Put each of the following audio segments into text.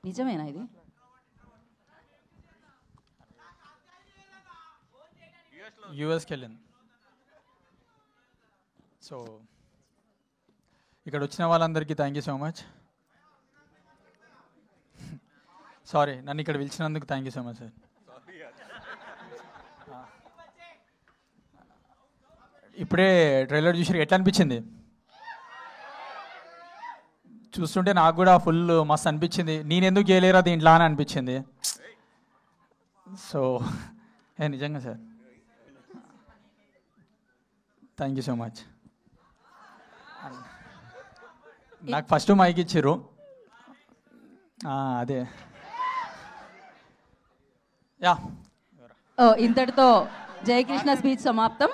నిజమేనా ఇది? యూఎస్కి వెళ్ళింది. సో ఇక్కడ వచ్చిన వాళ్ళందరికీ thank you so much. Sorry, నన్ను ఇక్కడ పిలిచినందుకు thank you so much sir. ఇప్పుడే ట్రైలర్ చూసి ఎట్లా అనిపించింది? చూస్తుంటే నాకు కూడా ఫుల్ మస్తు అనిపించింది. నేను ఎందుకు చేయలేరా దీంట్లో అని అనిపించింది. సో నిజంగా sir thank you so much. నాకు ఫస్ట్ మైక్ ఇచ్చిర్రు, అదే యా. ఇంతటితో జయకృష్ణ స్పీచ్ సమాప్తం.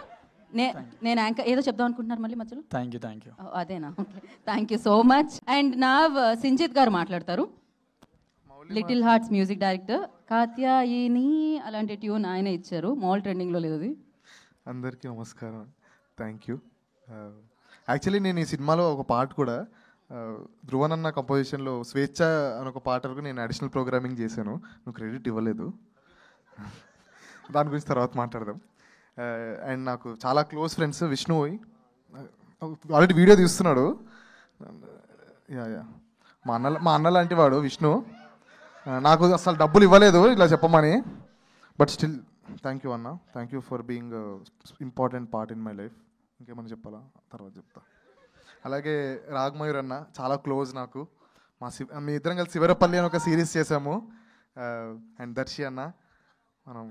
నేను యాంకర్ ఏదో చెప్దాం అనుకుంటున్నారు మళ్ళీ మధ్యలో. Thank you. అదేనా? Okay, thank you so much. And నా సింజిత్ గారు మాట్లాడతారు. Little hearts music director. Katyayini అలాంటి ట్యూన్ ఆయన ఇచ్చారు. మాల్ ట్రెండింగ్లో లేదు అది. అందరికీ నమస్కారం, థ్యాంక్ యూ. యాక్చువల్లీ నేను ఈ సినిమాలో ఒక పాట కూడా ధ్రువన్ అన్న కంపోజిషన్లో స్వేచ్ఛ అని ఒక పాట వరకు నేను అడిషనల్ ప్రోగ్రామింగ్ చేశాను. నువ్వు క్రెడిట్ ఇవ్వలేదు, దాని గురించి తర్వాత మాట్లాడదాం. అండ్ నాకు చాలా close friends Vishnu already video తీస్తున్నాడు. యా మా అన్న లాంటి వాడు విష్ణు. నాకు అసలు డబ్బులు ఇవ్వలేదు ఇలా చెప్పమని, బట్ స్టిల్ థ్యాంక్ యూ అన్న. Thank you for being important part in my life. ఇంకేమన్నా చెప్పాలా? తర్వాత చెప్తా. అలాగే రాగమయూర్ అన్న చాలా క్లోజ్ నాకు. మీ ఇద్దరం కలిసి శివరపల్లి అని ఒక సిరీస్ చేసాము. అండ్ దర్శి అన్న మనం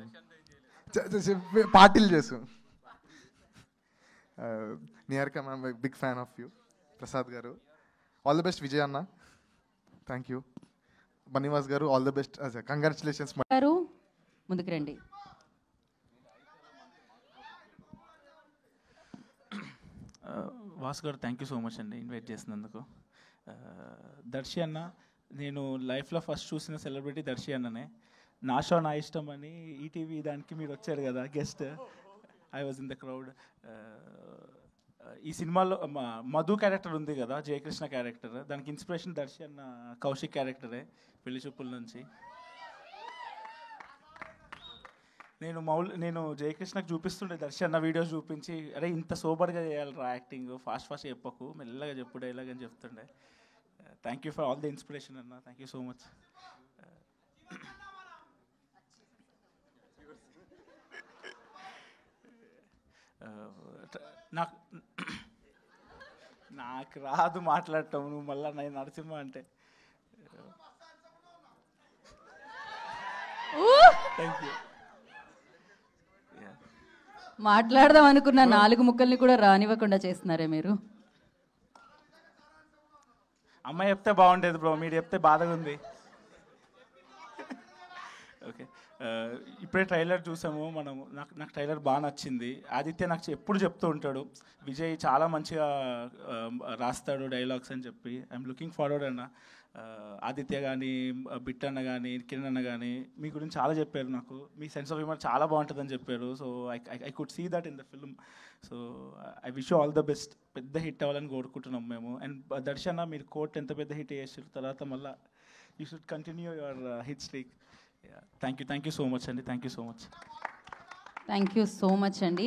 పార్టీలు చేసాం. Niharika ma'am big fan of you. Prasad garu all the best. Vijay అన్న థ్యాంక్ యూ. బనీవాస్ గారు ఆల్ ది బెస్ట్. కంగ్రాచులేషన్స్. గారు ముందుకు రండి. వాసు గారు థ్యాంక్ యూ సో మచ్ అండి ఇన్వైట్ చేసినందుకు. దర్శి అన్న, నేను లైఫ్లో ఫస్ట్ చూసిన సెలబ్రిటీ దర్శి అన్ననే. నా షో నా ఇష్టం అని ఈటీవీ దానికి మీరు వచ్చారు కదా guest. I was in the crowd. ఈ సినిమాలో మధు క్యారెక్టర్ ఉంది కదా, జయకృష్ణ క్యారెక్టర్, దానికి ఇన్స్పిరేషన్ దర్శి అన్న కౌశిక్ క్యారెక్టరే పెళ్లి చూపుల నుంచి. నేను జయకృష్ణకు చూపిస్తుండే దర్శి అన్న వీడియోస్ చూపించి, అరే ఇంత సోబర్గా చేయాలిరా యాక్టింగ్, ఫాస్ట్ చెప్పకు, మెల్లగా చెప్పు డైలాగ్ అని చెప్తుండే. Thank you for all the inspiration అన్న. Thank you so much. నాకు రాదు మాట్లాడటం, నువ్వు మళ్ళీ నేను నరసింహ అంటే. Thank you. మాట్లాడదాం అనుకున్న 4 ముక్కల్ని కూడా రానివ్వకుండా చేస్తున్నారే మీరు. అమ్మాయి చెప్తే బాగుండేది బ్రో, మీరు చెప్తే బాధగా ఉంది. ఓకే, ఇప్పుడే ట్రైలర్ చూసాము మనము. నాకు ట్రైలర్ బాగా నచ్చింది. ఆదిత్య నాకు ఎప్పుడు చెప్తూ ఉంటాడు విజయ్ చాలా మంచిగా రాస్తాడు డైలాగ్స్ అని చెప్పి. ఐఎమ్ లుకింగ్ ఫార్వర్డ్ అన్న. ఆదిత్య కానీ, బిట్ అన్న కానీ, కిరణ్ అన్న కానీ మీ గురించి చాలా చెప్పారు నాకు. మీ సెన్స్ ఆఫ్ హ్యూమర్ చాలా బాగుంటుందని చెప్పారు. So I could see that in the film. So I wish all the best. పెద్ద హిట్ అవ్వాలని కోరుకుంటున్నాం మేము. అండ్ దర్శన, మీరు కోర్ట్ ఎంత పెద్ద హిట్ చేసారు, తర్వాత మళ్ళీ you should continue your hit streak. Thank you so much అండి. Thank you so much. Thank you so much అండి.